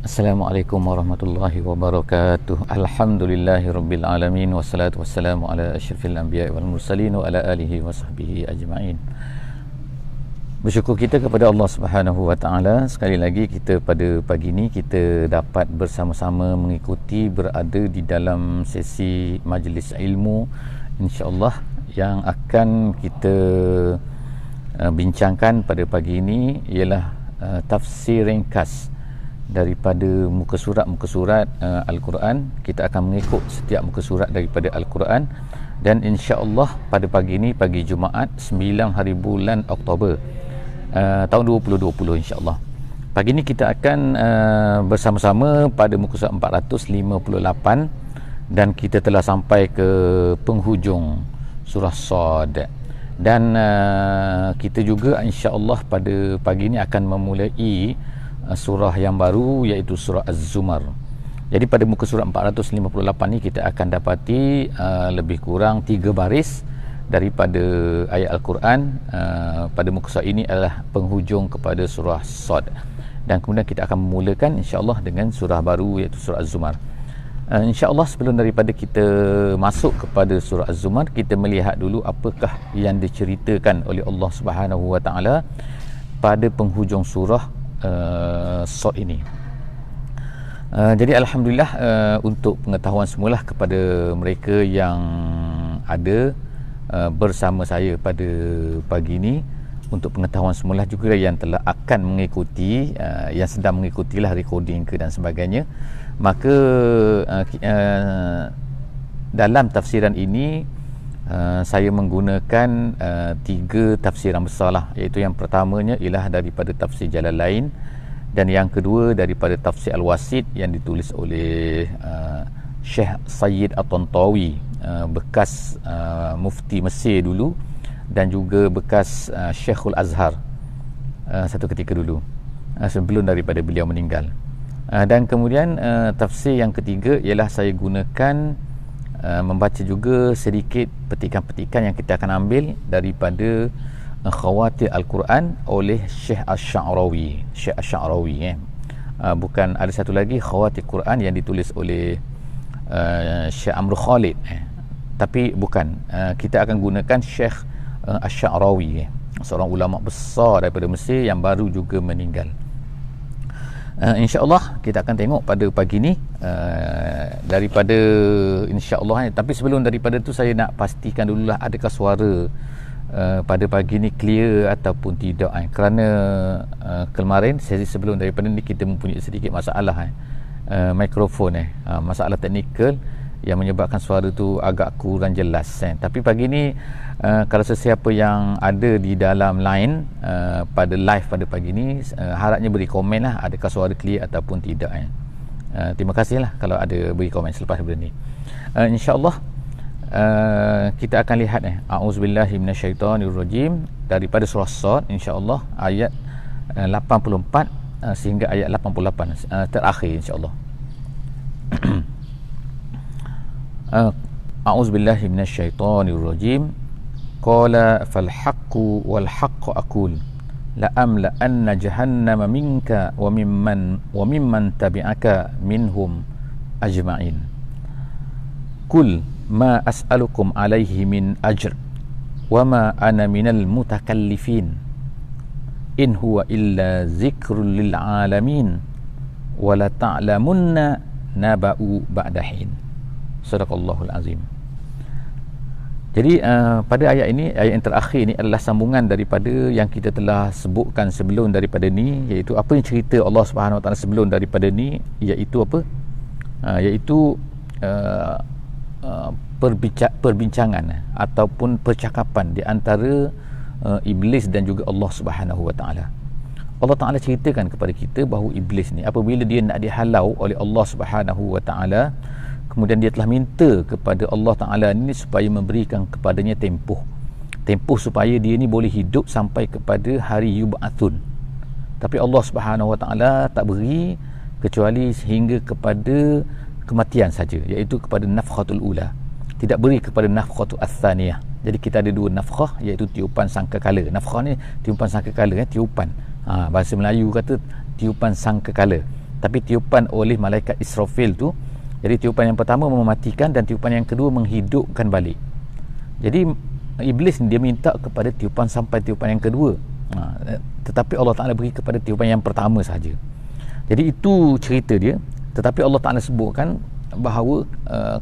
Assalamualaikum warahmatullahi wabarakatuh. Alhamdulillahirabbil alamin wassalatu wassalamu ala asyrafil anbiya'i wal mursalin wa ala alihi wa sahbihi ajma'in. Bersyukur kita kepada Allah Subhanahu wa taala, sekali lagi kita pada pagi ini kita dapat bersama-sama mengikuti berada di dalam sesi majlis ilmu insya-Allah yang akan kita bincangkan pada pagi ini ialah tafsir ringkas daripada muka surat Al-Quran. Kita akan mengikut setiap muka surat daripada Al-Quran, dan insya-Allah pada pagi ini, pagi Jumaat 9 hari bulan Oktober tahun 2020 insya-Allah. Pagi ini kita akan bersama-sama pada muka surat 458 dan kita telah sampai ke penghujung surah Sad, dan kita juga insya-Allah pada pagi ini akan memulai surah yang baru, iaitu surah Az-Zumar. Jadi pada muka surat 458 ni kita akan dapati lebih kurang 3 baris daripada ayat Al-Quran. Pada muka surat ini adalah penghujung kepada surah Sad, dan kemudian kita akan memulakan insya-Allah dengan surah baru, iaitu surah Az-Zumar. InsyaAllah sebelum daripada kita masuk kepada surah Az-Zumar, kita melihat dulu apakah yang diceritakan oleh Allah Subhanahu Wa Taala pada penghujung surah Sad ini. Jadi alhamdulillah, untuk pengetahuan semula kepada mereka yang ada bersama saya pada pagi ini, untuk pengetahuan semula juga yang telah akan mengikuti, yang sedang mengikutilah recording ke dan sebagainya, maka dalam tafsiran ini saya menggunakan 3 tafsiran besar lah, iaitu yang pertamanya ialah daripada tafsir Jalalain, dan yang kedua daripada tafsir Al-Wasit yang ditulis oleh Syekh Sayyid At-Tantawi, bekas mufti Mesir dulu, dan juga bekas Syekhul Azhar satu ketika dulu, sebelum daripada beliau meninggal. Dan kemudian tafsir yang ketiga ialah saya gunakan membaca juga sedikit petikan-petikan yang kita akan ambil daripada Khawatir Al-Quran oleh Syekh Ash-Sha'rawi. Syekh Ash-Sha'rawi, bukan, ada satu lagi Khawatir Quran yang ditulis oleh Syekh Amr Khalid, tapi bukan, kita akan gunakan Syekh Ash-Sha'rawi, seorang ulama besar daripada Mesir yang baru juga meninggal. InsyaAllah kita akan tengok pada pagi ni daripada insyaAllah, tapi sebelum daripada tu saya nak pastikan dululah adakah suara pada pagi ni clear ataupun tidak, kerana kemarin sesi sebelum daripada ni kita mempunyai sedikit masalah mikrofon, masalah teknikal yang menyebabkan suara tu agak kurang jelas. Tapi pagi ni kalau sesiapa yang ada di dalam line pada live pada pagi ni, harapnya beri komen lah adakah suara clear ataupun tidak. Terima kasih lah kalau ada beri komen selepas daripada ni. InsyaAllah kita akan lihat A'udzubillahi minasyaitonirrajim daripada surah Sad, insyaAllah ayat 84 sehingga ayat 88 terakhir insyaAllah. A'udzubillahi minasyaitonirrajim. Qala fal haqqu wal haqqu aqul la amla anna jahannama minka wa mimman tabi'aka minhum ajma'in. Qul ma as'alukum alaihi min ajr wa ma ana minal mutakallifin in huwa illa zikrul lil alamin wa la ta'lamunna naba'u ba'dahin. Sadaqallahul azim. Jadi pada ayat ini, ayat yang terakhir ini adalah sambungan daripada yang kita telah sebutkan sebelum daripada ni, iaitu apa yang cerita Allah Subhanahu Wa Taala sebelum daripada ni, iaitu apa? Iaitu perbincangan ataupun percakapan di antara iblis dan juga Allah Subhanahu Wa Taala. Allah Taala ceritakan kepada kita bahawa iblis ni apabila dia nak dihalau oleh Allah Subhanahu Wa Taala, kemudian dia telah minta kepada Allah Ta'ala ini supaya memberikan kepadanya tempoh supaya dia ni boleh hidup sampai kepada hari yub'atsun. Tapi Allah Subhanahu Wa Ta'ala tak beri kecuali sehingga kepada kematian saja, iaitu kepada nafkhatul ula, tidak beri kepada nafkhatul atsaniyah. Jadi kita ada 2 nafkhah, iaitu tiupan sangkakala. Nafkhah ni tiupan sangkakala, tiupan, bahasa Melayu kata tiupan sangkakala. tapi tiupan oleh malaikat Israfil tu. Jadi tiupan yang pertama mematikan dan tiupan yang kedua menghidupkan balik. Jadi iblis ni dia minta kepada tiupan sampai tiupan yang kedua, tetapi Allah Ta'ala beri kepada tiupan yang pertama sahaja. Jadi itu cerita dia. Tetapi Allah Ta'ala sebutkan bahawa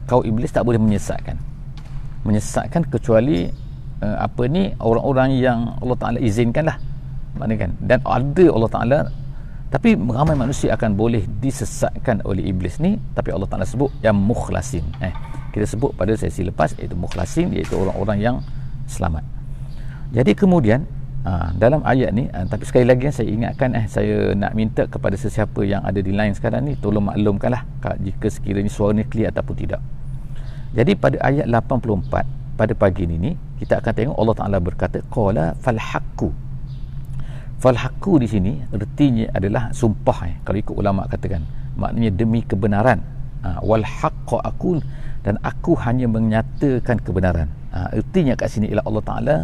kaum iblis tak boleh menyesatkan kecuali orang-orang yang Allah Ta'ala izinkan lah, maknanya kan. Dan ada Allah Ta'ala, tapi ramai manusia akan boleh disesatkan oleh iblis ni, tapi Allah Ta'ala sebut yang mukhlasin. Kita sebut pada sesi lepas, iaitu mukhlasin, iaitu orang-orang yang selamat. Jadi kemudian dalam ayat ni, tapi sekali lagi saya ingatkan, saya nak minta kepada sesiapa yang ada di line sekarang ni, tolong maklumkanlah jika sekiranya suara ni clear ataupun tidak. Jadi pada ayat 84 pada pagi ni kita akan tengok Allah Ta'ala berkata qala falhaqqu. Falhaqqu di sini artinya adalah sumpah, kalau ikut ulama katakan, maknanya demi kebenaran. Wal haqqu aqul, dan aku hanya menyatakan kebenaran. Artinya kat sini ialah Allah Ta'ala,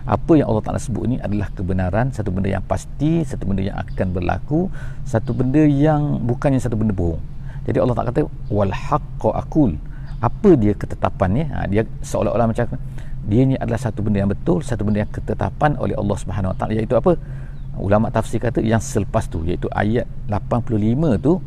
apa yang Allah Ta'ala sebut ni adalah kebenaran, satu benda yang pasti, satu benda yang akan berlaku, satu benda yang bukannya satu benda bohong. Jadi Allah Ta'ala kata wal haqqu aqul. Apa dia ketetapannya? Dia seolah-olah macam dia ni adalah satu benda yang betul, satu benda yang ketetapan oleh Allah Subhanahu Wa Ta'ala, iaitu apa? Ulama tafsir kata yang selepas tu, iaitu ayat 85 tu,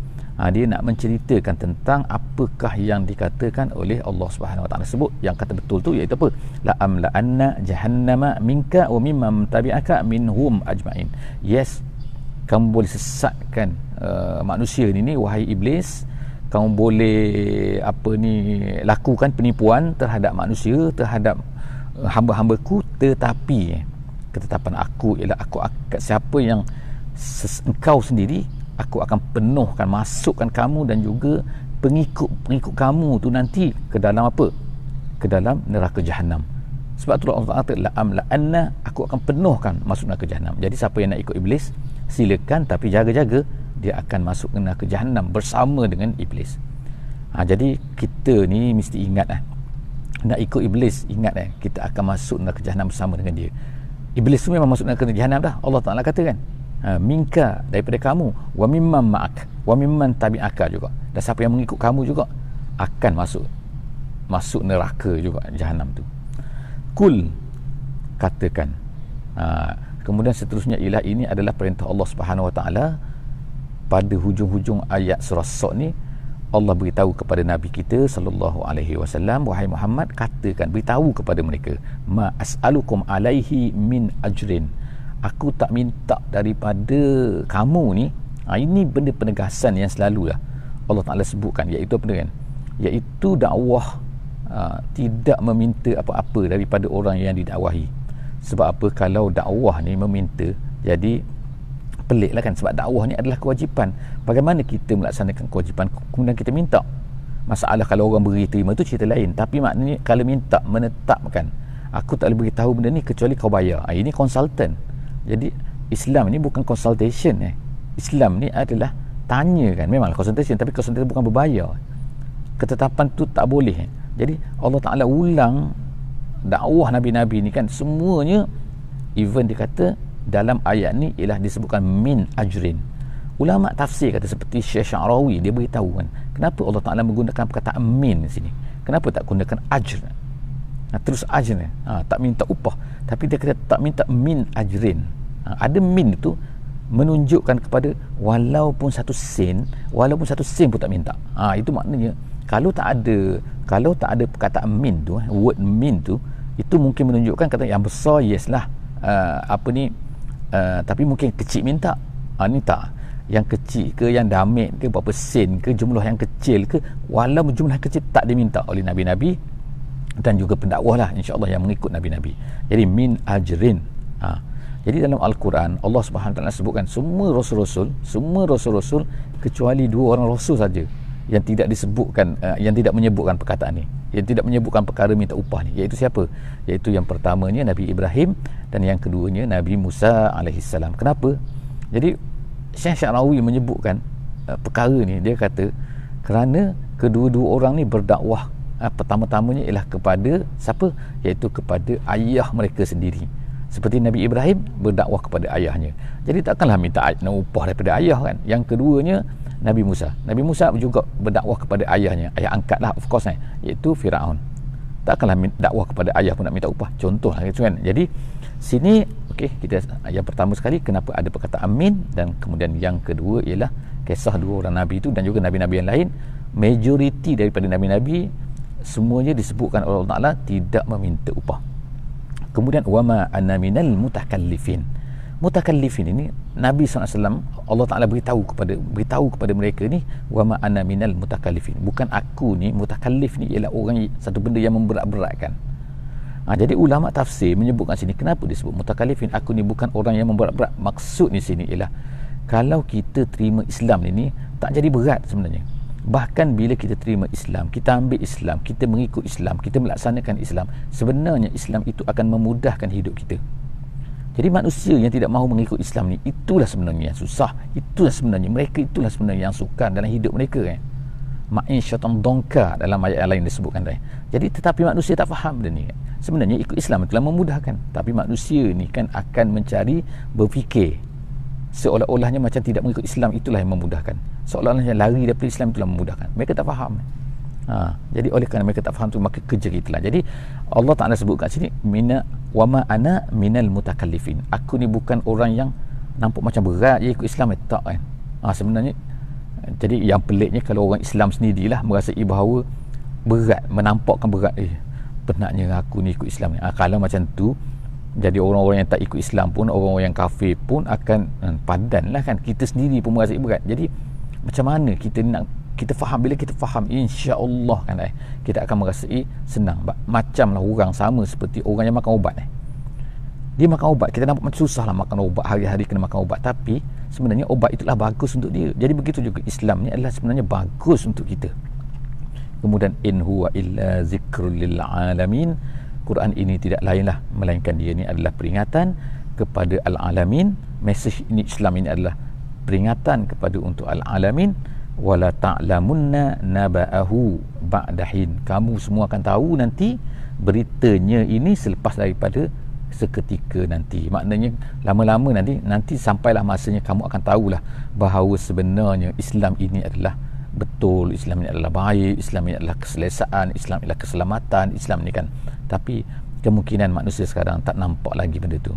dia nak menceritakan tentang apakah yang dikatakan oleh Allah Subhanahu Wa Ta'ala sebut. Yang kata betul tu iaitu apa? La amla'anna jahannama minka wa mimman tabi'aka minhum ajma'in. Yes, kamu boleh sesatkan manusia ni wahai iblis. Kamu boleh lakukan penipuan terhadap manusia, terhadap hamba-hambaku, tetapi ketetapan aku ialah aku akan, siapa yang engkau sendiri, aku akan penuhkan, masukkan kamu dan juga pengikut kamu tu nanti ke dalam apa? Ke dalam neraka Jahannam. Sebab tu Allah kata la'amla'anna, aku akan penuhkan masuk neraka Jahannam. Jadi siapa yang nak ikut iblis, silakan, tapi jaga-jaga dia akan masuk ke neraka Jahannam bersama dengan iblis. Jadi kita ni mesti ingat nak ikut iblis, ingat kita akan masuk neraka Jahannam bersama dengan dia. Iblis tu memang masuk neraka Jahannam dah. Allah Ta'ala kata kan, minka, daripada kamu, wa mimman ma'ak, wa mimman tabi'aka juga, dan siapa yang mengikut kamu juga akan masuk neraka juga Jahannam tu. Kul, katakan. Kemudian seterusnya ialah ini adalah perintah Allah Subhanahu Wa Ta'ala. Pada hujung-hujung ayat surah As-Sadd ni, Allah beritahu kepada Nabi kita sallallahu alaihi wasallam, wahai Muhammad, katakan, beritahu kepada mereka, ma as'alukum alaihi min ajrin, aku tak minta daripada kamu ni. Ini benda penegasan yang selalu lah Allah Ta'ala sebutkan, iaitu apa kan? Iaitu dakwah tidak meminta apa-apa daripada orang yang didakwahi. Sebab apa? Kalau dakwah ni meminta, jadi pelik lah kan, sebab dakwah ni adalah kewajipan. Bagaimana kita melaksanakan kewajipan kemudian kita minta? Masalah kalau orang beri terima tu cerita lain, tapi maknanya kalau minta, menetapkan, aku tak boleh beritahu benda ni kecuali kau bayar. Ini konsultan. Jadi Islam ni bukan consultation. Islam ni adalah tanya kan, memanglah consultation, tapi consultation bukan berbayar. Ketetapan tu tak boleh. Jadi Allah Ta'ala ulang dakwah Nabi-Nabi ni kan, semuanya even dia kata dalam ayat ni ialah disebutkan min ajrin. Ulama tafsir kata seperti Syekh Sya'rawi, dia beritahu kan, kenapa Allah Ta'ala menggunakan perkataan min di sini, kenapa tak gunakan ajr, terus ajr, tak minta upah, tapi dia kata tak minta min ajrin. Ada min itu menunjukkan kepada walaupun satu sen pun tak minta. Itu maknanya kalau tak ada perkataan min tu, word min tu, itu mungkin menunjukkan kata yang besar, yes lah, tapi mungkin kecil minta. Ni tak, yang kecil ke, yang damit ke, berapa sen ke, jumlah yang kecil ke, walaupun jumlah kecil tak diminta oleh Nabi-Nabi dan juga pendakwah lah, insyaAllah yang mengikut Nabi-Nabi. Jadi min ajrin. Jadi dalam Al-Quran Allah Subhanahu Wa Taala sebutkan semua rasul-rasul kecuali 2 orang rasul saja yang tidak disebutkan, yang tidak menyebutkan perkataan ni, yang tidak menyebutkan perkara minta upah ni. Iaitu siapa? Iaitu yang pertamanya Nabi Ibrahim dan yang keduanya Nabi Musa alaihissalam. Kenapa? Jadi Syekh Sya'rawi menyebutkan perkara ni, dia kata kerana kedua-dua orang ni berdakwah, pertama-tamanya ialah kepada siapa? Iaitu kepada ayah mereka sendiri. Seperti Nabi Ibrahim berdakwah kepada ayahnya, jadi takkanlah minta upah daripada ayah kan. Yang keduanya Nabi Musa. Nabi Musa juga berdakwah kepada ayahnya, ayah angkat lah of course iaitu Firaun. Takkanlah dakwah kepada ayah pun nak minta upah, contoh lah kan. Jadi sini okey, kita yang pertama sekali kenapa ada perkataan min, dan kemudian yang kedua ialah kisah dua orang nabi itu dan juga nabi-nabi yang lain. Majoriti daripada nabi-nabi semuanya disebutkan oleh Allah Taala tidak meminta upah. Kemudian wama ana minal mutakallifin. Mutakallifin ini Nabi SAW, Allah Taala beritahu kepada mereka ni, wama ana minal mutakallifin, bukan aku ni. Mutakallif ni ialah orang, satu benda yang memberat-beratkan. Jadi ulama tafsir menyebutkan sini kenapa disebut mutakallifin, aku ni bukan orang yang memberat-berat. Maksud di sini ialah kalau kita terima Islam ini tak jadi berat sebenarnya. Bahkan bila kita terima Islam, kita ambil Islam, kita mengikut Islam, kita melaksanakan Islam, sebenarnya Islam itu akan memudahkan hidup kita. Jadi manusia yang tidak mahu mengikut Islam ni, itulah sebenarnya yang susah. Itulah sebenarnya, mereka itulah sebenarnya yang sukar dalam hidup mereka kan. Ma'isyatan dongka dalam ayat yang lain disebutkan kan. Jadi tetapi manusia tak faham benda ni kan. Sebenarnya ikut Islam itulah memudahkan, tapi manusia ni kan akan mencari berfikir seolah-olahnya macam tidak mengikut Islam itulah yang memudahkan, seolah-olahnya lari daripada Islam itulah memudahkan. Mereka tak faham. Jadi oleh kerana mereka tak faham tu, maka kerja kita lah. Jadi Allah Ta'ala sebut kat sini, wama ana minal mutakallifin, aku ni bukan orang yang nampak macam berat je ikut Islam, tak kan. Sebenarnya jadi yang peliknya kalau orang Islam sendirilah merasai bahawa berat, menampakkan berat, penatnya aku ni ikut Islam ni. Kalau macam tu, jadi orang-orang yang tak ikut Islam pun, orang-orang yang kafir pun akan padan lah kan. Kita sendiri pun merasai berat. Jadi macam mana kita nak, kita faham, bila kita faham insya-Allah kan kita akan merasai senang. Macamlah orang, sama seperti orang yang makan ubat dia makan ubat, kita nampak macam susah lah makan ubat, hari-hari kena makan ubat, tapi sebenarnya ubat itulah bagus untuk dia. Jadi begitu juga Islam ni adalah sebenarnya bagus untuk kita. Kemudian in huwa illa zikrul lil alamin, Quran ini tidak lainlah melainkan dia ni adalah peringatan kepada al-alamin. Mesej ini, Islam ini adalah peringatan kepada untuk al-alamin. Wala ta'lamunna naba'ahu ba'dahin, kamu semua akan tahu nanti beritanya ini selepas daripada seketika nanti. Maknanya lama-lama nanti sampailah masanya kamu akan tahulah bahawa sebenarnya Islam ini adalah betul, Islam ini adalah baik, Islam ini adalah keselesaan, Islam ini adalah keselamatan, Islam ini kan. Tapi kemungkinan manusia sekarang tak nampak lagi benda tu.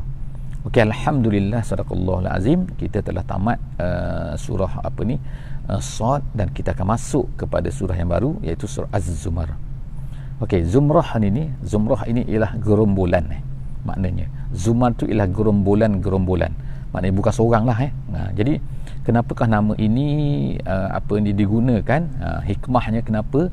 Okey, alhamdulillah, sadaqallahul azim, kita telah tamat surah Sad, dan kita akan masuk kepada surah yang baru iaitu surah Az-Zumar. Okey, Zumrah ini ialah gerombolan maknanya. Zumar tu ialah gerombolan. Maknanya bukan seorang lah jadi kenapakah nama ini digunakan, hikmahnya kenapa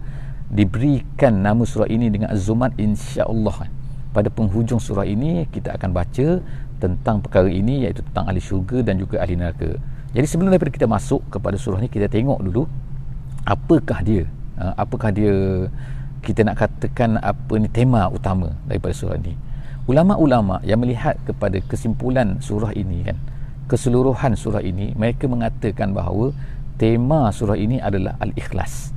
diberikan nama surah ini dengan Az-Zumar, insya-Allah pada penghujung surah ini kita akan baca tentang perkara ini, iaitu tentang ahli syurga dan juga ahli neraka. Jadi sebelum daripada kita masuk kepada surah ni, kita tengok dulu apakah dia kita nak katakan tema utama daripada surah ni. Ulama-ulama yang melihat kepada kesimpulan surah ini kan, keseluruhan surah ini, mereka mengatakan bahawa tema surah ini adalah al-ikhlas.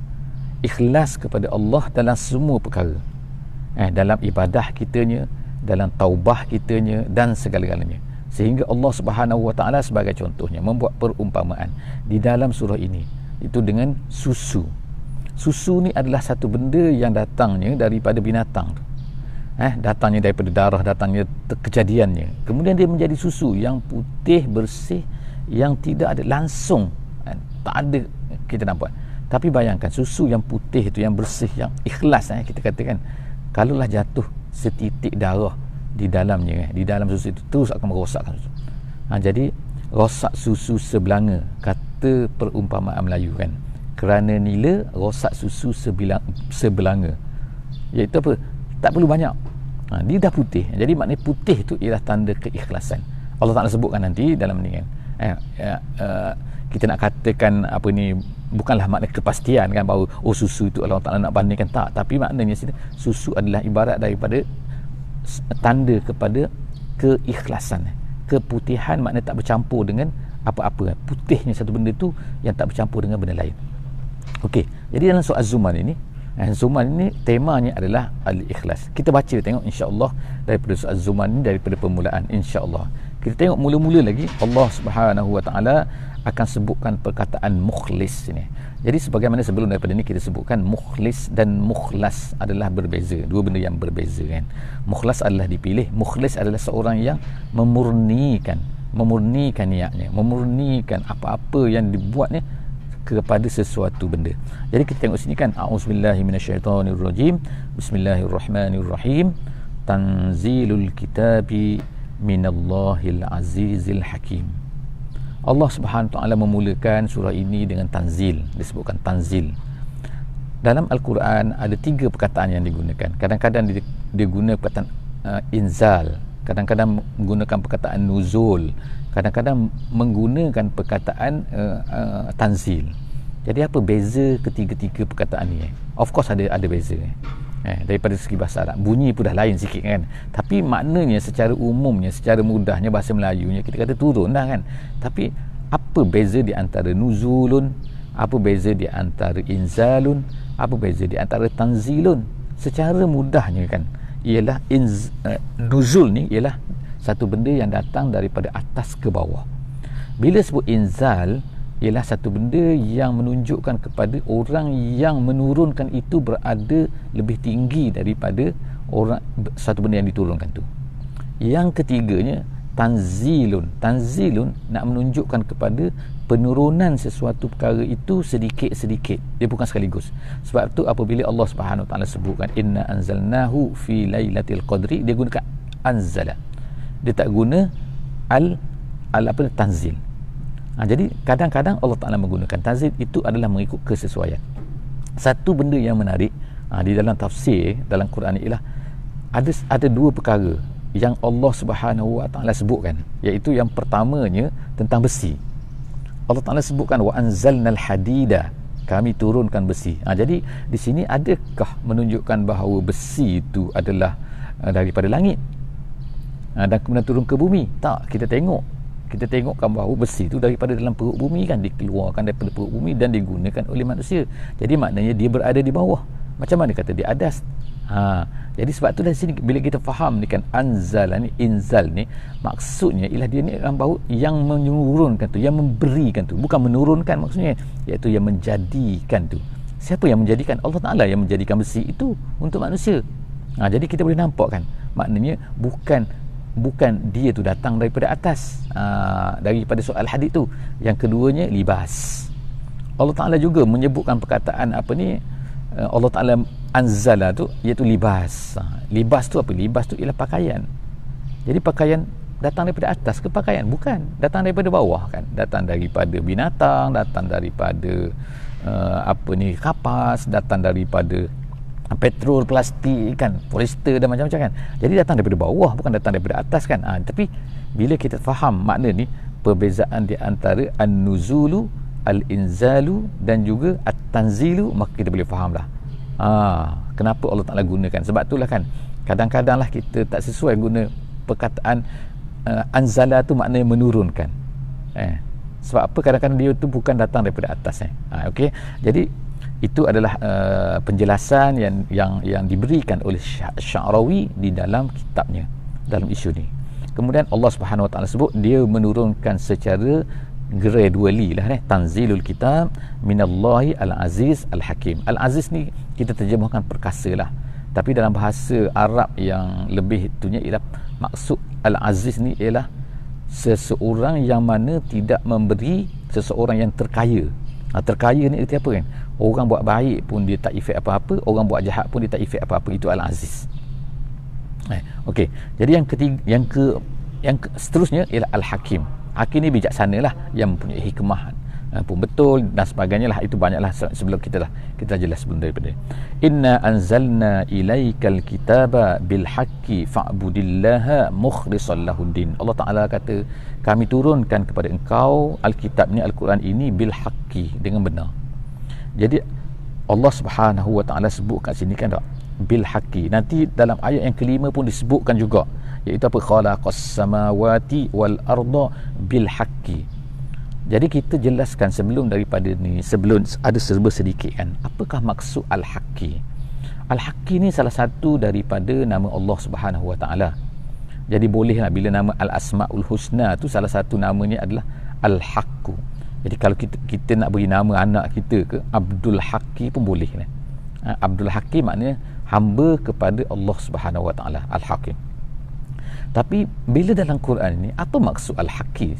Ikhlas kepada Allah dalam semua perkara, dalam ibadah kitanya, dalam taubah kitanya, dan segala-galanya. Sehingga Allah Subhanahu Wa Taala sebagai contohnya membuat perumpamaan di dalam surah ini itu dengan susu. Susu ni adalah satu benda yang datangnya daripada binatang tu. Datangnya daripada darah, datangnya kejadiannya, kemudian dia menjadi susu yang putih bersih, yang tidak ada langsung, tak ada kita nampak. Tapi bayangkan susu yang putih itu, yang bersih, yang ikhlas, kita katakan, kalaulah jatuh setitik darah di dalamnya, di dalam susu itu, terus akan merosakkan susu. Jadi rosak susu sebelanga, kata perumpamaan Melayu kan, kerana nila rosak susu sebelanga, iaitu apa? Tak perlu banyak, dia dah putih. Jadi maknanya putih tu ialah tanda keikhlasan. Allah Ta'ala sebutkan nanti dalam ni kan, kita nak katakan bukanlah makna kepastian kan, bahawa susu itu Allah Ta'ala nak bandingkan, tak. Tapi maknanya susu adalah ibarat daripada tanda kepada keikhlasan. Keputihan maknanya tak bercampur dengan apa-apa, putihnya satu benda tu yang tak bercampur dengan benda lain. Okey, jadi dalam surah Az-Zumar ini, Zumar ini temanya adalah al-ikhlas. Kita baca tengok insya-Allah daripada surah Az-Zumar ini, daripada permulaan insya-Allah. Kita tengok mula-mula lagi, Allah Subhanahu Wa Taala akan sebutkan perkataan mukhlis ini. Jadi sebagaimana sebelum daripada ini kita sebutkan mukhlis dan mukhlas adalah berbeza, dua benda yang berbeza kan. Mukhlas adalah dipilih, mukhlis adalah seorang yang memurnikan niatnya, memurnikan apa-apa yang dibuatnya kepada sesuatu benda. Jadi kita tengok sini kan, a'udzubillahi minasyaitonirrajim, bismillahirrahmanirrahim, tanzilul kitabi minallahil azizil hakim. Allah Subhanahu Wa Taala memulakan surah ini dengan tanzil, disebutkan tanzil. Dalam Al-Quran ada 3 perkataan yang digunakan. Kadang-kadang dia guna perkataan inzal, kadang-kadang menggunakan perkataan nuzul, kadang-kadang menggunakan perkataan tanzil. Jadi apa beza ketiga-tiga perkataan ni? Of course ada beza. Daripada segi bahasa Arab, bunyi pun dah lain sikit kan, tapi maknanya secara umumnya, secara mudahnya bahasa Melayunya kita kata turun dah kan. Tapi apa beza di antara nuzulun, apa beza di antara inzalun, apa beza di antara tanzilun? Secara mudahnya kan ialah nuzul ni ialah satu benda yang datang daripada atas ke bawah. Bila sebut inzal, ialah satu benda yang menunjukkan kepada orang yang menurunkan itu berada lebih tinggi daripada orang satu benda yang diturunkan tu. Yang ketiganya tanzilun. Tanzilun nak menunjukkan kepada penurunan sesuatu perkara itu sedikit-sedikit, dia bukan sekaligus. Sebab tu apabila Allah Subhanahu Wa Taala sebutkan inna anzalnahu fi lailatul qadri, dia gunakan anzala, dia tak guna tanzil. Jadi kadang-kadang Allah Ta'ala menggunakan tanzil, itu adalah mengikut kesesuaian. Satu benda yang menarik di dalam tafsir dalam Quran ni ialah ada 2 perkara yang Allah Subhanahu Wa Ta'ala sebutkan, iaitu yang pertamanya tentang besi. Allah Ta'ala sebutkan wa anzalnal hadida, kami turunkan besi. Jadi di sini adakah menunjukkan bahawa besi itu adalah daripada langit dan kemudian turun ke bumi? Tak, kita tengokkan bahawa besi itu daripada dalam perut bumi kan, dikeluarkan daripada perut bumi dan digunakan oleh manusia. Jadi maknanya dia berada di bawah. Macam mana kata di atas? Jadi sebab tu dari sini bila kita faham ni kan, anzal ni, inzal ni, maksudnya ialah dia ni bahawa yang menurunkan tu, yang memberikan tu, bukan menurunkan maksudnya, iaitu yang menjadikan tu. Siapa yang menjadikan? Allah Ta'ala yang menjadikan besi itu untuk manusia. Jadi kita boleh nampak kan, maknanya bukan dia tu datang daripada atas, daripada soal hadis tu. Yang keduanya libas. Allah Ta'ala juga menyebutkan perkataan Allah Ta'ala anzala tu, iaitu libas. Libas tu apa? Libas tu ialah pakaian. Jadi pakaian datang daripada atas ke pakaian? Bukan, datang daripada bawah kan, datang daripada binatang, datang daripada kapas, datang daripada petrol, plastik kan, polyester dan macam-macam kan. Jadi datang daripada bawah, bukan datang daripada atas kan. Tapi bila kita faham makna ni, perbezaan di antara an-nuzulu, al-inzalu dan juga at-tanzilu, maka kita boleh faham lah kenapa Allah Ta'ala gunakan. Sebab itulah kan, kadang-kadang lah kita tak sesuai guna perkataan anzala tu maknanya menurunkan. Sebab apa? Kadang-kadang dia tu bukan datang daripada atas. Okey. Jadi itu adalah penjelasan yang diberikan oleh Sya'rawi di dalam kitabnya dalam isu ni. Kemudian Allah Subhanahu Wa Taala sebut dia menurunkan secara gradually lah, tanzilul kitab minallahi al-aziz al-hakim. Al-aziz ni kita terjemahkan perkasa lah, tapi dalam bahasa Arab yang lebih itunya ialah maksud al-aziz ni ialah seseorang yang mana tidak memberi, seseorang yang terkaya. Terkaya ni erti apa kan? Orang buat baik pun dia tak efek apa-apa, orang buat jahat pun dia tak efek apa-apa. Itu al-aziz. Okey. Jadi yang seterusnya ialah al-hakim. Hakim ni bijaksana lah, yang mempunyai hikmah pun betul dan sebagainya lah. Itu banyaklah sebelum kita jelas sebelum daripada. Inna anzalna ilaikal kitaba bil haqqi fa'budillaha mukhlishan lahuddin. Allah Ta'ala kata, kami turunkan kepada engkau Alkitab ni, Al-Quran ini bil haqqi, dengan benar. Jadi Allah Subhanahu Wa Ta'ala sebut kat sini kan, bil haqqi. Nanti dalam ayat yang kelima pun disebutkan juga, iaitu apa? Khalaqas samawati wal arda bil haqqi. Jadi kita jelaskan sebelum daripada ni, sebelum ada serba sedikit kan, apakah maksud al-haqqi? Al-haqqi ni salah satu daripada nama Allah Subhanahu Wa Ta'ala. Jadi bolehlah bila nama al-asmaul husna tu salah satu namanya adalah al-haqqu. Jadi kalau kita nak beri nama anak kita ke Abdul Hakim pun boleh. Abdul Hakim maknanya hamba kepada Allah Subhanahu Wa Taala, Al-Hakim. Tapi bila dalam Quran ni, apa maksud Al-Hakim?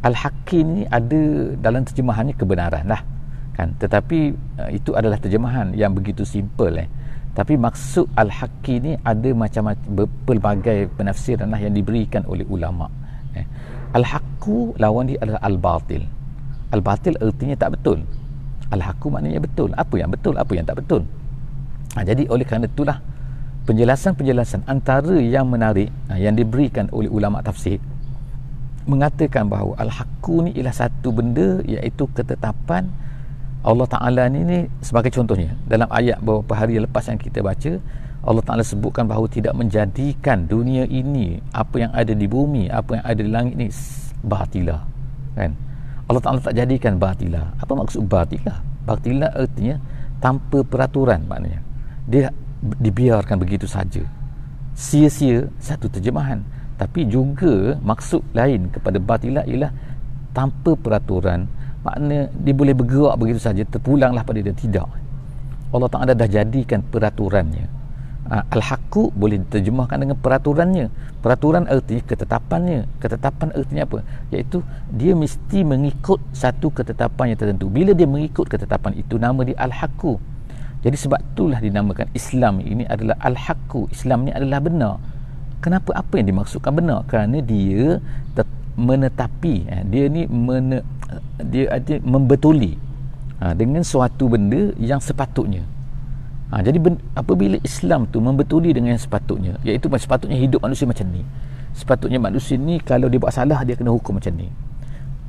Al-Hakim ni ada dalam terjemahannya kebenaran lah kan, tetapi itu adalah terjemahan yang begitu simple. Tapi maksud Al-Hakim ni ada macam-macam, pelbagai penafsiran lah yang diberikan oleh ulama. Al-Haqqu lawan dia adalah Al-Batil. Al-Batil artinya tak betul. Al-Haqqu maknanya betul. Apa yang betul, apa yang tak betul. Jadi oleh kerana itulah penjelasan-penjelasan antara yang menarik yang diberikan oleh ulama tafsir mengatakan bahawa Al-Haqqu ni ialah satu benda, iaitu ketetapan Allah Ta'ala ni sebagai contohnya dalam ayat beberapa hari lepas yang kita baca, Allah Ta'ala sebutkan bahawa tidak menjadikan dunia ini, apa yang ada di bumi, apa yang ada di langit ni batilah kan. Allah Ta'ala tak jadikan batilah. Apa maksud batilah? Batilah artinya tanpa peraturan, maknanya dia dibiarkan begitu saja, sia-sia, satu terjemahan. Tapi juga maksud lain kepada batilah ialah tanpa peraturan, makna dia boleh bergerak begitu saja, terpulanglah pada dia. Tidak, Allah Ta'ala dah jadikan peraturannya. Al-Haqqu boleh diterjemahkan dengan peraturannya. Peraturan artinya ketetapannya. Ketetapan artinya apa? Iaitu dia mesti mengikut satu ketetapan yang tertentu. Bila dia mengikut ketetapan itu, nama dia Al-Haqqu. Jadi sebab itulah dinamakan Islam ini adalah Al-Haqqu. Islam ni adalah benar. Kenapa? Apa yang dimaksudkan benar? Kerana dia menetapi, dia ni dia ada membetuli dengan suatu benda yang sepatutnya. Jadi apabila Islam tu membetuli dengan yang sepatutnya, iaitu sepatutnya hidup manusia macam ni, sepatutnya manusia ni kalau dia buat salah dia kena hukum macam ni,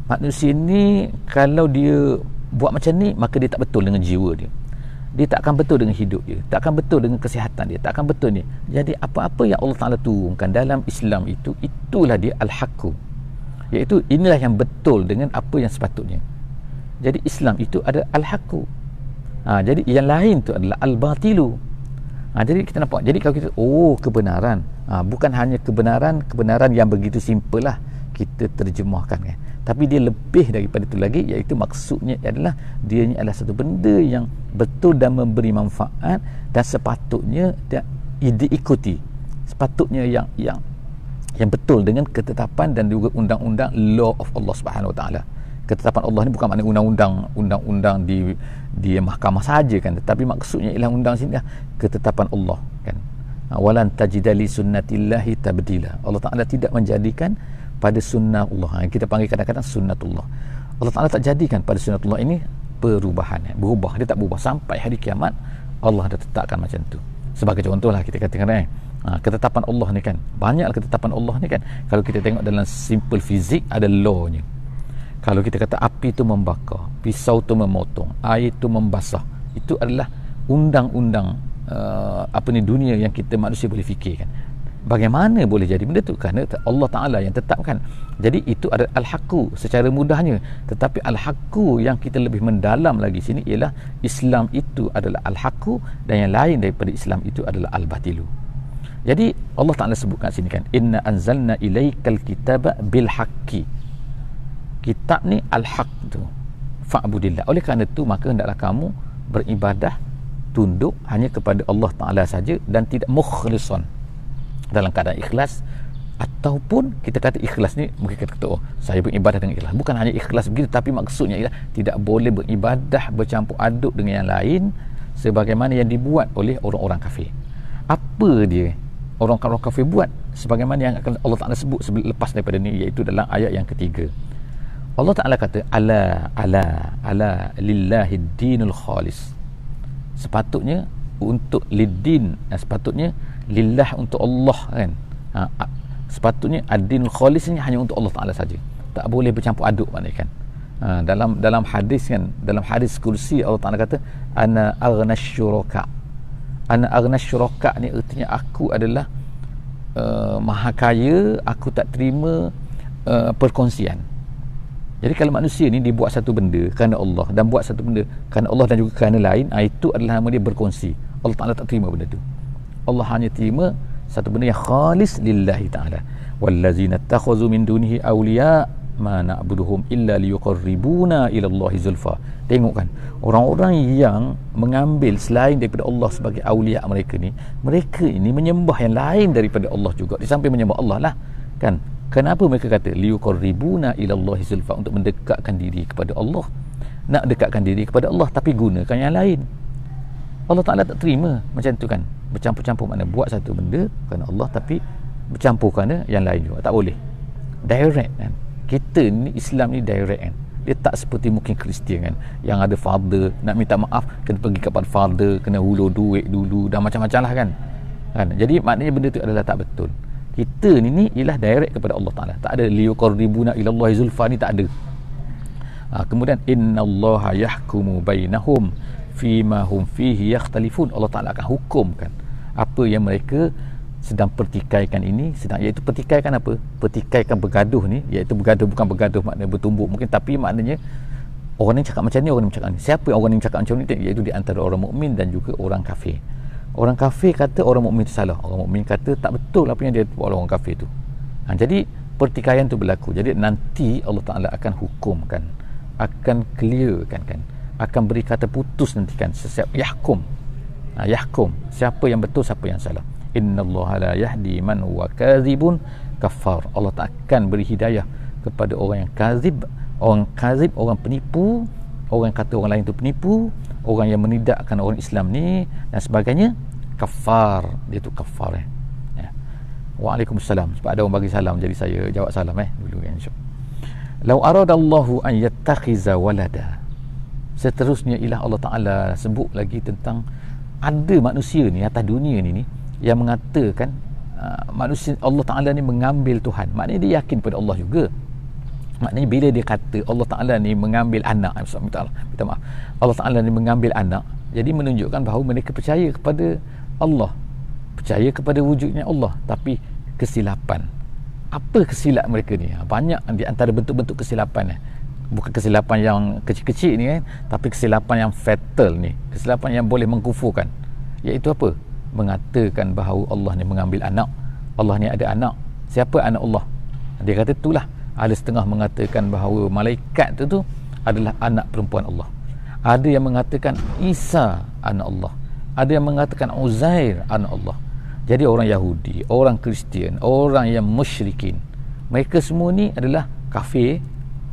manusia ni kalau dia buat macam ni maka dia tak betul dengan jiwa dia, dia tak akan betul dengan hidup dia, tak akan betul dengan kesihatan dia, tak akan betul ni. Jadi apa-apa yang Allah Ta'ala turunkan dalam Islam itu, itulah dia Al-Haqqu, iaitu inilah yang betul dengan apa yang sepatutnya. Jadi Islam itu ada Al-Haqqu. Jadi yang lain tu adalah Al-Batilu. Jadi kita nampak, jadi kalau kita kebenaran, bukan hanya kebenaran yang begitu simple lah kita terjemahkan kan, tapi dia lebih daripada itu lagi, iaitu maksudnya adalah dia ni adalah satu benda yang betul dan memberi manfaat dan sepatutnya diikuti, sepatutnya yang betul dengan ketetapan dan juga undang-undang law of Allah Subhanahu Wa Taala. Ketetapan Allah ni bukan makna undang-undang di mahkamah saja kan, tetapi maksudnya ialah undang sini ketetapan Allah kan. Walan tajida li sunnatillahi tabdila. Allah Taala tidak menjadikan pada sunnah Allah, kita panggil kadang-kadang sunnatullah. Allah Taala tak jadikan pada sunnatullah ini perubahan, berubah, dia tak berubah sampai hari kiamat. Allah dah tetapkan macam tu. Sebagai contohlah kita katakan ketetapan Allah ni kan, banyak ketetapan Allah ni kan. Kalau kita tengok dalam simple fizik ada law-nya. Kalau kita kata api itu membakar, pisau itu memotong, air itu membasah, itu adalah undang-undang dunia yang kita manusia boleh fikirkan. Bagaimana boleh jadi benda tu? Kerana Allah Ta'ala yang tetapkan. Jadi itu adalah Al-Haqqu secara mudahnya. Tetapi Al-Haqqu yang kita lebih mendalam lagi sini ialah Islam itu adalah Al-Haqqu, dan yang lain daripada Islam itu adalah Al-Batilu. Jadi Allah Ta'ala sebutkan sini kan, inna anzalna ilaikal kitaba bil haqqi. Kitab ni al-haq tu, fa'budillah. Oleh kerana itu maka hendaklah kamu beribadah, tunduk hanya kepada Allah Ta'ala saja, dan tidak mukhlisan, dalam keadaan ikhlas. Ataupun kita kata ikhlas ni, mungkin kita kata saya beribadah dengan ikhlas, bukan hanya ikhlas begitu, tapi maksudnya ialah tidak boleh beribadah bercampur aduk dengan yang lain sebagaimana yang dibuat oleh orang-orang kafir. Apa dia orang-orang kafir buat? Sebagaimana yang akan Allah Ta'ala sebut lepas daripada ni, iaitu dalam ayat yang ketiga. Allah Ta'ala kata ala lillahi dinul khalis. Sepatutnya untuk lidin, sepatutnya lillah, untuk Allah kan. Sepatutnya ad-dinul khalis ni hanya untuk Allah Ta'ala saja, tak boleh bercampur aduk maknanya kan. Dalam hadis kan, dalam hadis kursi Allah Ta'ala kata ana aghnas syuraka. Ana aghnas syuraka ni artinya aku adalah maha kaya, aku tak terima perkongsian. Jadi kalau manusia ni dibuat satu benda kerana Allah, dan buat satu benda kerana Allah dan juga kerana lain, itu adalah nama dia berkongsi. Allah Ta'ala tak terima benda tu. Allah hanya terima satu benda yang khalis lillahi ta'ala. Wallazina takhazu min dunihi awliya ma na'buduhum illa liyuqarribuna ila Allahi zulfa. Tengok kan, orang-orang yang mengambil selain daripada Allah sebagai aulia mereka ni, mereka ini menyembah yang lain daripada Allah juga, di samping menyembah Allah lah kan. Kenapa mereka kata liyuqarribuna ila Allahi zulfa? Untuk mendekatkan diri kepada Allah. Nak dekatkan diri kepada Allah tapi gunakan yang lain. Allah Ta'ala tak terima macam tu kan, bercampur-campur. Makna buat satu benda kerana Allah tapi bercampur kerana yang lain juga, tak boleh. Direct kan, kita ni Islam ni direct kan, dia tak seperti mungkin Kristian kan, yang ada father, nak minta maaf kena pergi kepada father, kena hulur duit dulu dan macam-macam lah kan. Jadi maknanya benda tu adalah tak betul. Kita ni ialah direct kepada Allah Ta'ala, tak ada liyuqarribuna ila Allahi zulfa ni, tak ada. Kemudian innallaha yahkumu bainahum fima hum fihi yakhtalifun. Allah Ta'ala akan hukumkan apa yang mereka sedang pertikaikan ini, iaitu pertikaikan apa? Pertikaikan bergaduh ni, iaitu bergaduh bukan bergaduh maknanya bertumbuk mungkin, tapi maknanya orang ni cakap macam ni, orang ni cakap ni. Siapa orang ni cakap macam ni? Iaitu di antara orang mukmin dan juga orang kafir. Orang kafir kata orang mukmin itu salah, orang mukmin kata tak betul apa yang dia buat orang kafir tu. Jadi pertikaian tu berlaku. Jadi nanti Allah Ta'ala akan hukumkan, akan clearkan kan, akan beri kata putus nanti kan, sesiap yahkum. Yahkum siapa yang betul, siapa yang salah. Innallaha la yahdi man huwa kadzibun kafar. Allah tak akan beri hidayah kepada orang yang kazib. Orang kazib, orang penipu, orang kata orang lain tu penipu, orang yang menidakkan orang Islam ni dan sebagainya. Kafar, dia tu kafar ya. Waalaikumsalam. Sebab ada orang bagi salam, jadi saya jawab salam dulu kan, insya-Allah. Lau aradallahu an yattakhiza walada. Seterusnya ialah Allah Ta'ala sebut lagi tentang ada manusia ni atas dunia ni yang mengatakan manusia, Allah Ta'ala ni mengambil Tuhan. Maknanya dia yakin pada Allah juga. Maknanya bila dia kata Allah Ta'ala ni mengambil anak, minta maaf, Allah Ta'ala ni mengambil anak, jadi menunjukkan bahawa mereka percaya kepada Allah, percaya kepada wujudnya Allah, tapi kesilapan. Apa kesilap mereka ni? Banyak di antara bentuk-bentuk kesilapan bukan kesilapan yang kecil-kecil ni kan, tapi kesilapan yang fatal ni, kesilapan yang boleh mengkufurkan. Iaitu apa? Mengatakan bahawa Allah ni mengambil anak. Allah ni ada anak. Siapa anak Allah? Dia kata itulah. Ada setengah mengatakan bahawa malaikat tu adalah anak perempuan Allah. Ada yang mengatakan Isa anak Allah. Ada yang mengatakan Uzair anak Allah. Jadi orang Yahudi, orang Kristian, orang yang musyrikin, mereka semua ni adalah kafir.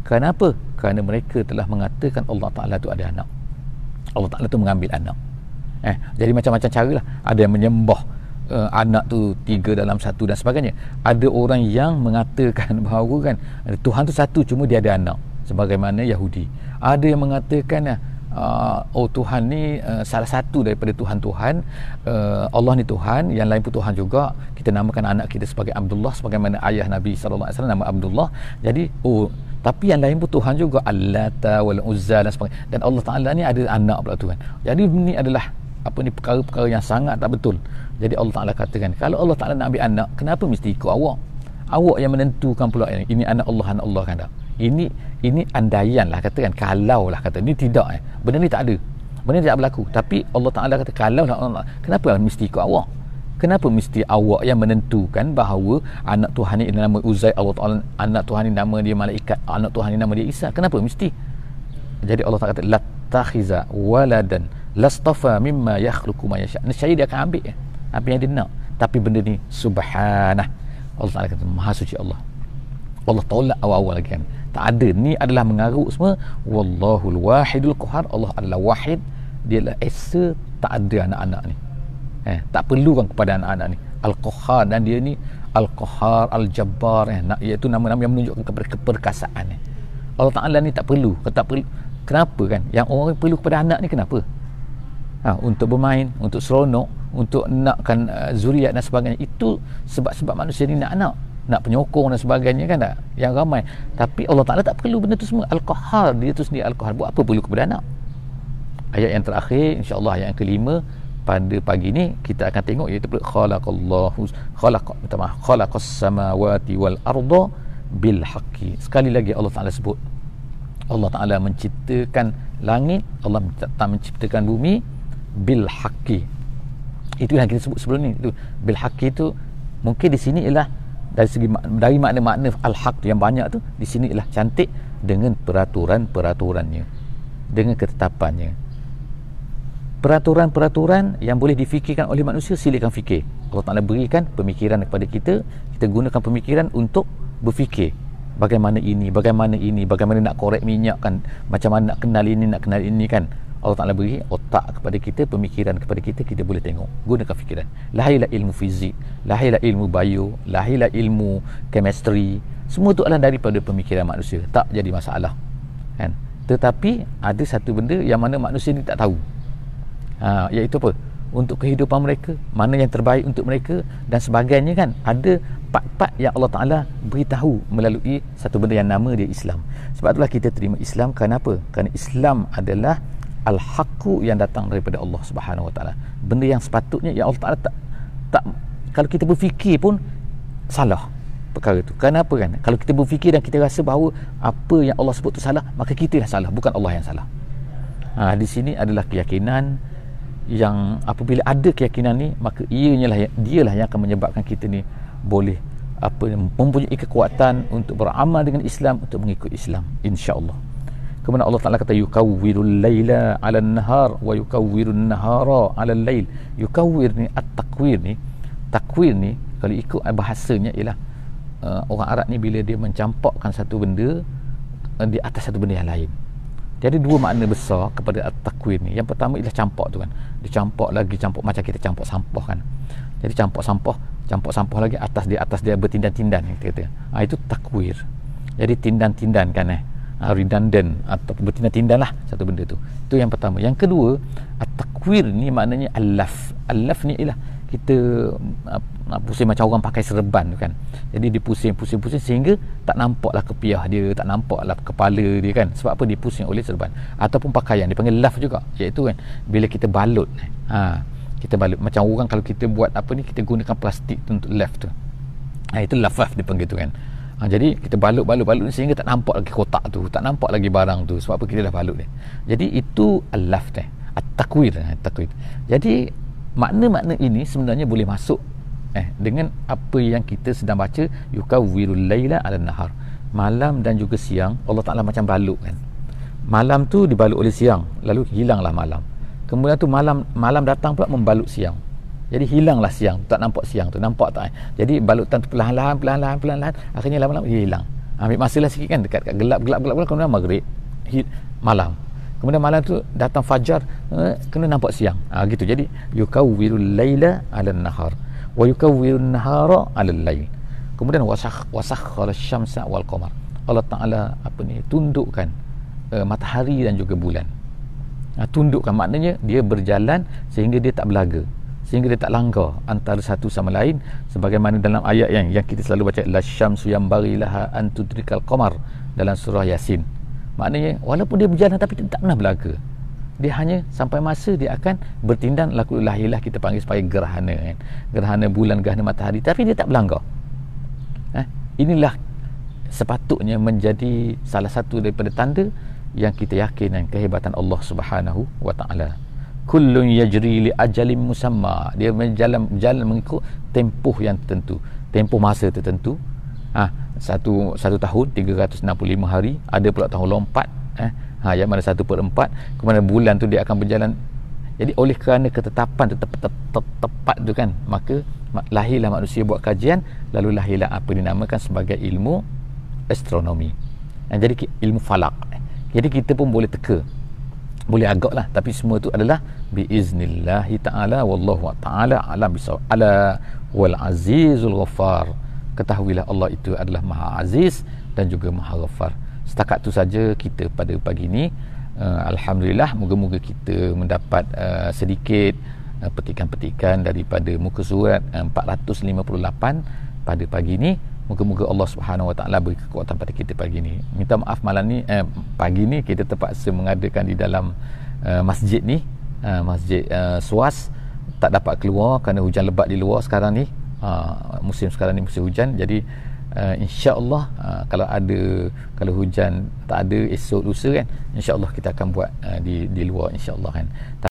Kenapa? Kerana mereka telah mengatakan Allah Ta'ala tu ada anak. Allah Ta'ala tu mengambil anak. Jadi macam-macam cara lah. Ada yang menyembah anak tu 3 dalam 1 dan sebagainya. Ada orang yang mengatakan bahawa kan Tuhan tu satu, cuma dia ada anak, sebagaimana Yahudi. Ada yang mengatakan Tuhan ni salah satu daripada Tuhan-Tuhan. Allah ni Tuhan, yang lain pun Tuhan juga. Kita namakan anak kita sebagai Abdullah, sebagaimana ayah Nabi SAW nama Abdullah. Jadi tapi yang lain pun Tuhan juga, Allata wal Uzza dan sebagainya. Dan Allah Ta'ala ni ada anak pula Tuhan. Jadi ini adalah perkara-perkara yang sangat tak betul. Jadi Allah Ta'ala katakan, kalau Allah Ta'ala nak ambil anak, kenapa mesti ikut awak? Awak yang menentukan pula ini anak Allah kan tak? Ini andaian lah katakan, kalau lah kata, ini tidak benda ni tak ada, benda ni tak berlaku. Tapi Allah Ta'ala kata kalau lah Allah, kenapa mesti ikut awak? Kenapa mesti awak yang menentukan bahawa anak Tuhan ni nama Uzair, Allah Ta'ala anak Tuhan ni nama dia malaikat, anak Tuhan ni nama dia Isa? Kenapa mesti? Jadi Allah Ta'ala kata lattakhiza waladan lastafa mimma yakhluqu ma yasha. Nescaya dia akan ambil apa yang dia nak. Tapi benda ni subhanah, Allah Ta'ala kata maha suci Allah. Allah tolak awal-awal lagi kan, tak ada. Ni adalah mengarut semua. Wallahul wahidul qahar. Allah adalah wahid, dia adalah esa, tak ada anak-anak ni. Tak perlukan kepada anak-anak ni. Al-Qahar, dan dia ni Al-Qahar, Al-Jabbar, iaitu nama-nama yang menunjukkan kepada keperkasaan. Allah Ta'ala ni tak perlu. Kenapa kan? Yang orang perlu kepada anak ni kenapa? Untuk bermain, untuk seronok, untuk nakkan zuriat dan sebagainya. Itu sebab-sebab manusia ni nak anak, nak penyokong dan sebagainya kan tak? Yang ramai. Tapi Allah Ta'ala tak perlu benda tu semua. Al-Qahar, dia tu sendiri Al-Qahar. Buat apa perlu kepada anak? Ayat yang terakhir, insya-Allah ayat yang kelima pada pagi ni kita akan tengok, iaitu khalaqas samawati wal arda bil haqqi. Sekali lagi Allah Ta'ala sebut, Allah Ta'ala menciptakan langit, Allah tak menciptakan bumi bil haqqi. Itu yang kita sebut sebelum ni. Itu bil haqqi tu mungkin di sini ialah dari makna-makna al-haq yang banyak tu, di sini ialah cantik dengan peraturan-peraturannya, dengan ketetapannya. Peraturan-peraturan yang boleh difikirkan oleh manusia, silakan fikir. Allah Ta'ala berikan pemikiran kepada kita, kita gunakan pemikiran untuk berfikir bagaimana nak korek minyak kan, macam mana nak kenal ini kan. Allah Ta'ala beri otak kepada kita, pemikiran kepada kita, kita boleh tengok, gunakan fikiran. Lahirlah ilmu fizik, lahirlah ilmu bio, lahirlah ilmu chemistry, semua itu adalah daripada pemikiran manusia, tak jadi masalah kan. Tetapi ada satu benda yang mana manusia ni tak tahu, iaitu apa? Untuk kehidupan mereka, mana yang terbaik untuk mereka dan sebagainya kan. Ada part-part yang Allah Ta'ala beritahu melalui satu benda yang nama dia Islam. Sebab itulah kita terima Islam. Kenapa? Kerana Islam adalah al-haqqu yang datang daripada Allah Subhanahu Wa Ta'ala, benda yang sepatutnya yang Allah Ta'ala tak kalau kita berfikir pun salah perkara tu. Kenapa kan? Kalau kita berfikir dan kita rasa bahawa apa yang Allah sebut tu salah, maka kita lah salah, bukan Allah yang salah. Di sini adalah keyakinan yang apabila ada keyakinan ni, maka dialah yang akan menyebabkan kita ni boleh mempunyai kekuatan untuk beramal dengan Islam, untuk mengikut Islam, insya-Allah. Kemudian Allah Ta'ala kata yukawwirul laila 'alan nahar wa yukawwirun nahara 'alal lail. Yukawwir ni, at-takwir ni, takwir ni kalau ikut bahasanya ialah orang Arab ni bila dia mencampakkan satu benda di atas satu benda yang lain. Jadi dua makna besar kepada at-takwir ni. Yang pertama ialah campak tu kan. Dia campak lagi, campak macam kita campak sampah kan. Jadi campak sampah lagi atas dia bertindan-tindan kita kata. Itu takwir. Jadi tindan-tindan kan redundant atau bertindan-tindan lah satu benda tu. Itu yang pertama. Yang kedua, at-takwir ni maknanya al-laf. Al-laf ni ialah kita pusing macam orang pakai serban tu kan. Jadi dia pusing sehingga tak nampaklah kepiah dia, tak nampaklah kepala dia kan. Sebab apa? Dia pusing oleh serban ataupun pakaian, dipanggil laf juga, iaitu kan bila kita balut kita balut macam orang kalau kita buat kita gunakan plastik tu untuk laf tu. Itu lafaf dipanggil tu kan. Jadi kita balut sehingga tak nampak lagi kotak tu, tak nampak lagi barang tu. Sebab apa? Kita dah balut dia. Jadi itu al-laf at-takwir. Jadi makna-makna ini sebenarnya boleh masuk dengan apa yang kita sedang baca, yukawwirul laila 'alan nahar. Malam dan juga siang Allah Ta'ala macam balut kan. Malam tu dibalut oleh siang, lalu hilanglah malam. Kemudian tu malam datang pula membalut siang. Jadi hilanglah siang, tak nampak siang tu, nampak tak? Jadi balutan tu perlahan-lahan, akhirnya lama-lama dia hilang. Ambil masalah sikit kan, dekat gelap, kemudian maghrib, malam. Kemudian malam tu datang fajar, kena nampak siang. Gitu. Jadi yukawwirul laila 'alan nahar wa yukawwirun nahara 'alal lail. Kemudian wasakhkhara asy-syamsa wal qamar. Allah Ta'ala tundukkan matahari dan juga bulan. Tundukkan maknanya dia berjalan sehingga dia tak berlaga, sehingga dia tak langgar antara satu sama lain, sebagaimana dalam ayat yang kita selalu baca, lasyamsu yanbaghi laha an tudrikal qamar, dalam surah Yasin. Maknanya walaupun dia berjalan tapi dia tak pernah berlaga, dia hanya sampai masa dia akan bertindan, lahirlah kita panggil sebagai gerhana kan, gerhana bulan, gerhana matahari, tapi dia tak berlanggar. Inilah sepatutnya menjadi salah satu daripada tanda yang kita yakin kehebatan Allah Subhanahu Wa Ta'ala. Kullun yajri li ajalin musamma, dia berjalan mengikut tempoh yang tertentu, tempoh masa tertentu. Satu tahun 365 hari, ada pula tahun lompat yang mana 1/4. Kemudian bulan tu dia akan berjalan. Jadi oleh kerana ketetapan tepat tu kan, maka lahirlah manusia buat kajian, lalu lahirlah apa dinamakan sebagai ilmu astronomi. Jadi ilmu falak. Jadi kita pun boleh teka, boleh agak lah, tapi semua itu adalah biiznillahi ta'ala, wallahu ta'ala alam bisawab. Ala wal azizul ghaffar. Ketahuilah Allah itu adalah maha aziz dan juga maha ghaffar. Setakat tu saja kita pada pagi ini. Alhamdulillah, moga-moga kita mendapat sedikit petikan-petikan daripada muka surat 458 pada pagi ini. Moga-moga Allah Subhanahu Wa Ta'ala beri kekuatan pada kita pagi ni. Minta maaf malam ni, pagi ni kita terpaksa mengadakan di dalam masjid ni, masjid SWAS, tak dapat keluar kerana hujan lebat di luar sekarang ni. Musim sekarang ni musim hujan. Jadi insya-Allah kalau hujan tak ada esok lusa kan, insya-Allah kita akan buat di luar insya-Allah kan.